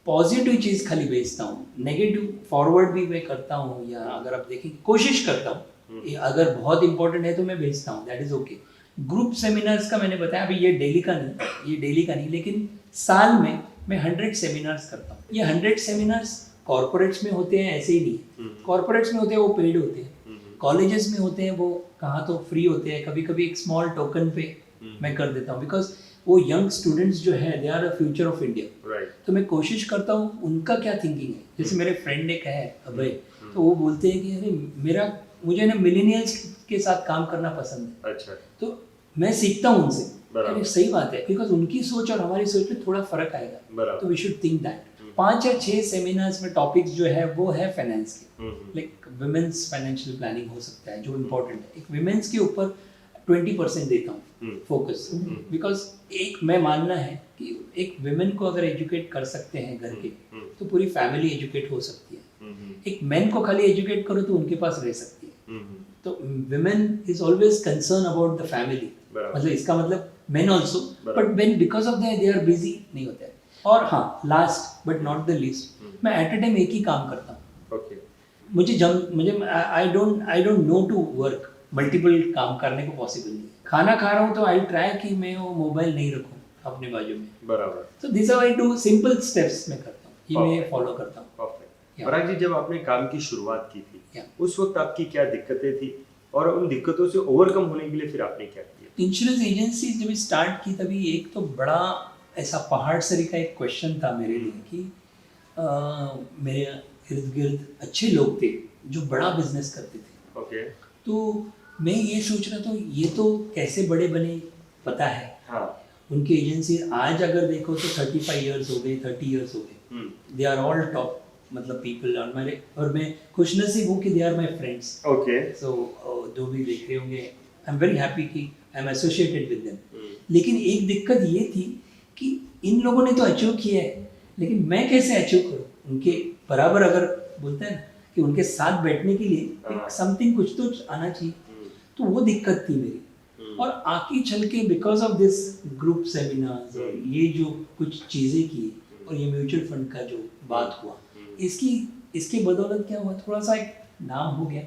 पॉजिटिव चीज़ खाली भेजता हूँ, नेगेटिव फॉरवर्ड भी मैं करता हूँ, या अगर आप देखें कोशिश करता हूँ, अगर बहुत इंपॉर्टेंट है तो मैं भेजता हूँ, that is okay. Group seminars का मैंने बताया अभी, ये डेली का नहीं, लेकिन साल में मैं 100 सेमिनार्स करता हूँ। ये 100 सेमिनार्स कॉर्पोरेट्स में होते हैं, ऐसे ही नहीं, कॉर्पोरेट्स में होते हैं वो पेड होते हैं, कॉलेजेस में होते हैं वो कहाँ तो फ्री होते हैं, कभी कभी एक स्मॉल टोकन पे मैं कर देता हूँ, बिकॉज वो यंग स्टूडेंट्स जो है they are the future of India. तो मैं कोशिश करता हूँ उनका क्या थिंकिंग है, जैसे मेरे फ्रेंड एक है अभय, तो वो बोलते हैं कि अरे मुझे ना मिलेनियल्स के साथ काम करना पसंद है। अच्छा। तो मैं सीखता हूँ उनसे, अरे सही बात है, बिकॉज उनकी सोच और हमारी सोच में थोड़ा फर्क आएगा, तो वी शुड थिंक दैट। 5 या 6 सेमिनार्स में टॉपिक्स जो है वो है फाइनेंस के, लाइक वुमेन्स फाइनेंशियल प्लानिंग हो सकता है जो इम्पोर्टेंट है, एक वुमेन्स के ऊपर 20% देता हूँ फोकस, बिकॉज एक मैं मानना है कि एक वुमेन को अगर एजुकेट कर सकते हैं घर के, तो पूरी फैमिली एजुकेट हो सकती है। एक मैन को खाली एजुकेट करो तो उनके पास रह सकती है। तो women is always concern about the family, मतलब इसका मतलब men also, but when because of that they are busy नहीं होते हैं। और हाँ, last but not the least, मैं एट अ टाइम एक ही काम करता हूँ। मुझे I don't know to work, multiple काम करने को पॉसिबल नहीं है। खाना खा रहा हूँ तो आई ट्राई कि मैं वो मोबाइल नहीं रखूँ अपने बाजू में, बराबर। तो this I do simple steps मैं करता हूँ, ये मैं फॉलो करता हूँ। पराग जी, जब आपने काम की शुरुआत की थी उस वक्त आपकी क्या दिक्कतें थी और उन दिक्कतों से ओवरकम होने के लिए फिर आपने क्या किया? इंश्योरेंस एजेंसी जब स्टार्ट की तभी एक तो बड़ा ऐसा पहाड़ सरी का एक क्वेश्चन था मेरे लिए कि मेरे इर्द गिर्द अच्छे लोग थे जो बड़ा बिजनेस करते थे। ओके। तो मैं ये सोच रहा था ये तो कैसे बड़े बने पता है। हाँ। उनकी एजेंसी आज अगर देखो तो 35 इयर्स हो गए, 30 इयर्स हो गए, दे आर ऑल टॉप मतलब पीपल, और मैं खुशनसीब हूँ कि they are my friends. Okay. So जो भी देख रहे होंगे, आई एम वेरी हैप्पी कि I am associated with them. लेकिन एक दिक्कत ये थी कि इन लोगों ने तो अचीव किया है, लेकिन मैं कैसे अचीव करूँ उनके बराबर, अगर बोलते हैं ना कि उनके साथ बैठने के लिए समथिंग कुछ तो आना चाहिए। तो वो दिक्कत थी मेरी, और आगे चल के because of this group seminars और ये जो कुछ चीज़ें की और ये म्यूचुअल फंड का जो बात हुआ, इसकी बदौलत क्या हुआ, थोड़ा सा एक नाम हो गया,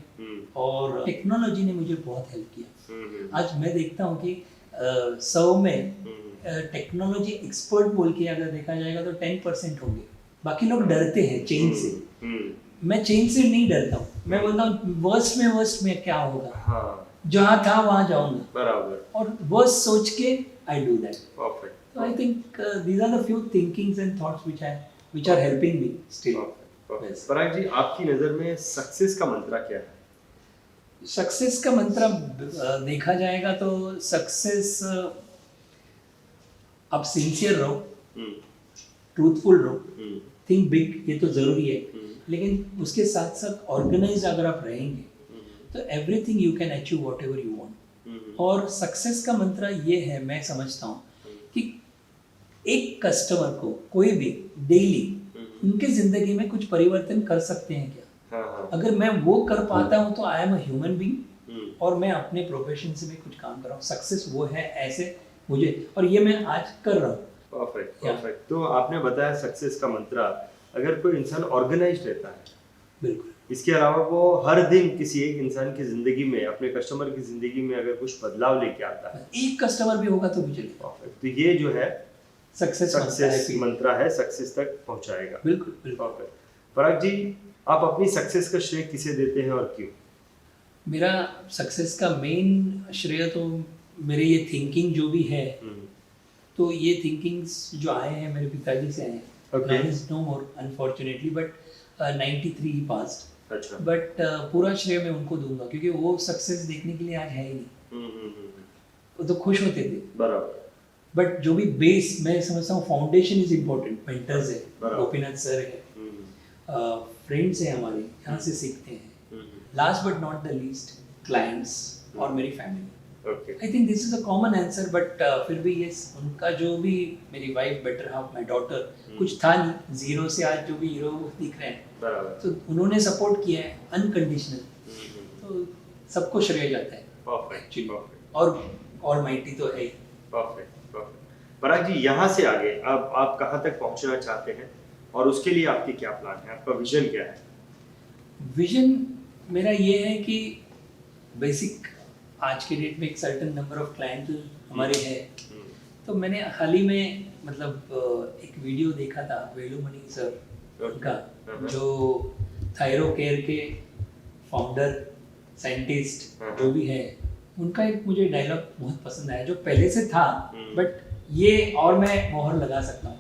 और टेक्नोलॉजी ने मुझे बहुत हेल्प किया। आज मैं देखता हूँ कि 100 में टेक्नोलॉजी एक्सपर्ट बोल के अगर देखा जाएगा तो 10% होंगे, बाकी लोग डरते हैं चेंज से। मैं चेंज से नहीं डरता हूँ, मैं बोलता हूँ वर्स्ट में क्या होगा, हाँ। जहाँ था वहाँ जाऊँगा, बराबर, और वर्स्ट सोच के I do that. Perfect. So I think these are the few thinkings and thoughts which are helping me still. Yes. पराग जी, आपकी नज़र में सक्सेस का मंत्र क्या है? सक्सेस का मंत्र देखा जाएगा तो सक्सेस, आप सिंसियर रहो, ट्रूथफुल रहो, थिंक बिग, ये तो ज़रूरी है, लेकिन उसके साथ साथ ऑर्गेनाइज अगर आप रहेंगे तो everything you can achieve what ever you want. और सक्सेस का मंत्र ये है, मैं समझता हूँ कि एक कस्टमर को कोई भी डेली उनके ज़िंदगी में कुछ परिवर्तन कर सकते हैं क्या? अगर मैं वो कर पाता हूँ तो I am a human being, और मैं अपने प्रोफेशन से भी कुछ काम कर रहा हूँ। सक्सेस वो है ऐसे मुझे, और ये मैं आज कर रहा हूँ। परफेक्ट। तो आपने बताया सक्सेस का मंत्र, अगर कोई इंसान ऑर्गेनाइज्ड रहता है, बिल्कुल, इसके अलावा वो हर दिन किसी एक इंसान की जिंदगी में, अपने कस्टमर की जिंदगी में अगर कुछ बदलाव लेके आता है, एक कस्टमर भी होगा तो भी चलेगा। परफेक्ट। तो ये जो है सक्सेस मंत्र है, सक्सेस तक पहुंचाएगा। बिल्कुल। परफेक्ट। पराग जी, आप अपनी सक्सेस का श्रेय किसे देते हैं और क्यों? मेरा सक्सेस का मेन श्रेय तो मेरे ये थिंकिंग जो भी है, तो ये थिंकिंग्स जो आए हैं मेरे पिताजी से आए हैं। Now he is no more unfortunately, but 93 he passed. अच्छा। बट पूरा श्रेय मैं उनको दूंगा, क्योंकि वो सक्सेस देखने के लिए आज है ही नहीं। वो तो खुश होते थे, बराबर, बट जो भी बेस, मैं समझता हूँ फाउंडेशन इज इम्पोर्टेंट। मेंटर्स है, गोपीनाथ सर है, फ्रेंड्स है हमारे, यहाँ से सीखते हैं। Last but not the least, clients और मेरी family. I think this is a common answer, but फिर भी ये उनका जो भी, मेरी wife, better half, my daughter, कुछ था नहीं, जीरो से आज जो भी हीरो दिख रहे हैं, तो उन्होंने सपोर्ट किया है अनकंडीशनल, तो सबको श्रेय जाता है। परफेक्ट। और ऑलमाइटी तो है ही। परफेक्ट। पराग जी, यहाँ से आगे अब आप कहाँ तक पहुँचना चाहते हैं और उसके लिए आपके क्या प्लान है, आपका विजन क्या है? विजन मेरा ये है कि बेसिक आज के डेट में एक सर्टेन नंबर ऑफ क्लाइंट हमारे हैं। तो मैंने हाल ही में मतलब एक वीडियो देखा था वेलुमणि सर का, जो थायरो केयर के फाउंडर साइंटिस्ट जो भी है, उनका एक मुझे डायलॉग बहुत पसंद आया, जो पहले से था बट ये और मैं मोहर लगा सकता हूँ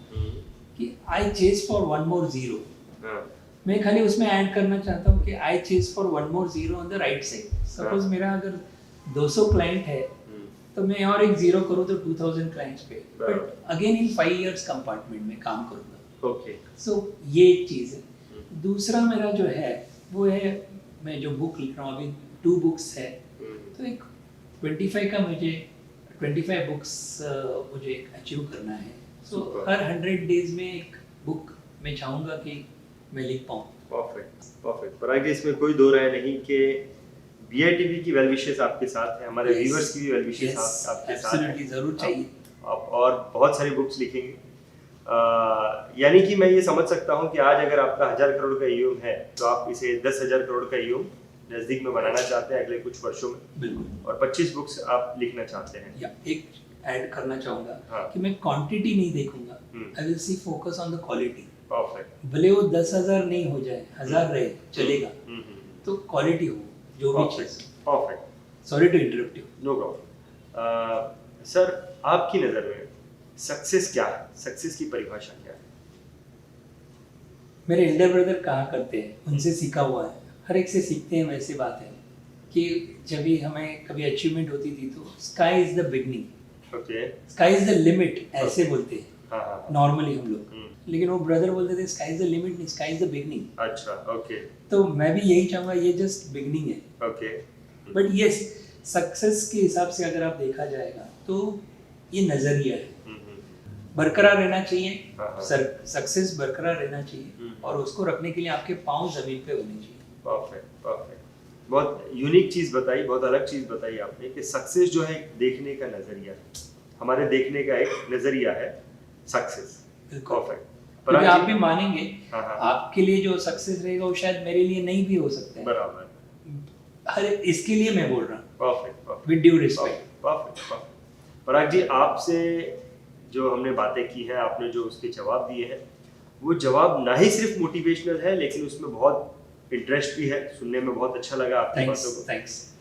कि I chase for one more zero. मैं खाली उसमें ऐड करना चाहता हूँ कि I chase for one more zero on the right side. Suppose मेरा अगर 200 क्लाइंट है तो मैं और एक जीरो करूँ तो 2000 क्लाइंट्स पे, but again in 5 years compartment में काम करूँगा। ओके, सो ये एक चीज़ है। दूसरा मेरा जो है वो है, मैं जो बुक लिख रहा हूँ अभी 2 बुक्स है, तो एक 25 बुक्स मुझे अचीव करना है। सो हर 100 डेज में एक बुक मैं चाहूँगा कि मैं लिख पाऊँ। परफेक्ट। पर आगे इसमें कोई दो राय नहीं कि VITV की वेल विशेस आपके साथ है, हमारे व्यूअर्स की भी वेल विशेस आपके साथ है। जरूर चाहिए। आप और बहुत सारी बुक्स लिखेंगे, यानी कि मैं ये समझ सकता हूँ कि आज अगर आपका 1000 करोड़ का EOM है तो आप इसे 10,000 करोड़ का EOM नजदीक में बनाना चाहते हैं अगले कुछ वर्षों में। बिल्कुल। और 25 बुक्स आप लिखना चाहते हैं। या एक ऐड करना चाहूँगा हाँ। कि मैं क्वांटिटी नहीं देखूंगा, I will C focus on the quality. Perfect. भले वो 10,000 नहीं हो जाए, 1000 रहे चलेगा, तो क्वालिटी हो जो भी चीज। Perfect. Sorry to interrupt you. No problem. Sir, आपकी नज़र में सक्सेस क्या है? सक्सेस की परिभाषा क्या है? मेरे एल्डर ब्रदर कहा करते हैं, उनसे सीखा हुआ है, हर एक से सीखते हैं। वैसे बात है कि जब भी हमें कभी अचीवमेंट होती थी तो sky is the beginning, okay, sky is the limit, ऐसे बोलते हैं हाँ, नॉर्मली हम लोग। लेकिन वो ब्रदर बोलते थे स्काई इज द लिमिट नहीं, स्काई इज द बिगनिंग। अच्छा, ओके, तो मैं भी यही चाहूँगा, ये जस्ट बिगनिंग है। ओके। बट यस, सक्सेस के हिसाब से अगर आप देखा जाएगा तो ये नजरिया है, बरकरार रहना चाहिए। हाँ। सक्सेस बरकरार रहना चाहिए और उसको रखने के लिए आपके पाँव जमीन पे होने चाहिए। परफेक्ट। बहुत यूनिक चीज़ बताई, बहुत अलग चीज़ बताई आपने कि सक्सेस जो है एक देखने का नज़रिया है, हमारे देखने का एक नज़रिया है सक्सेस। परफेक्ट। पर आप भी मानेंगे, हाँ। आपके लिए जो सक्सेस रहेगा वो शायद मेरे लिए नहीं भी हो सकता है। बराबर। हर इसके लिए मैं बोल रहा हूँ, perfect, with due respect. Perfect. Parag ji, आपसे जो हमने बातें की हैं, आपने जो उसके जवाब दिए हैं, वो जवाब ना ही सिर्फ मोटिवेशनल है लेकिन उसमें बहुत इंटरेस्ट भी है, सुनने में बहुत अच्छा लगा आपकी बातों को। थैंक्स।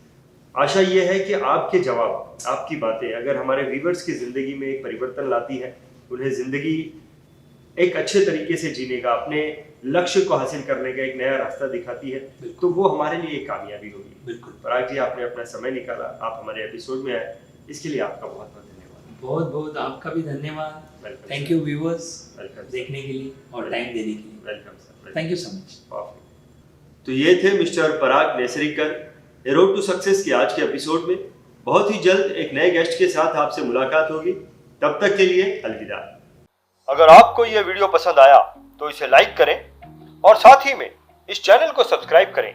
आशा ये है कि आपके जवाब, आपकी बातें अगर हमारे व्यूअर्स की ज़िंदगी में एक परिवर्तन लाती है, उन्हें ज़िंदगी एक अच्छे तरीके से जीने का, अपने लक्ष्य को हासिल करने का एक नया रास्ता दिखाती है, तो वो हमारे लिए एक कामयाबी होगी। बिल्कुल। पराग जी, आपने अपना समय निकाला, आप हमारे एपिसोड में आए, इसके लिए आपका बहुत बहुत धन्यवाद। बहुत बहुत आपका भी धन्यवाद। थैंक यू व्यूअर्स, देखने के लिए और टाइम देने के लिए। Welcome sir. Thank you so much. तो ये थे mister Parag Nesarikar, a road to success के आज के एपिसोड में। बहुत ही जल्द एक नए गेस्ट के साथ आपसे मुलाकात होगी, तब तक के लिए अलविदा। अगर आपको यह वीडियो पसंद आया तो इसे लाइक करें और साथ ही में इस चैनल को सब्सक्राइब करें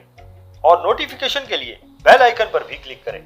और नोटिफिकेशन के लिए बेल आइकन पर भी क्लिक करें।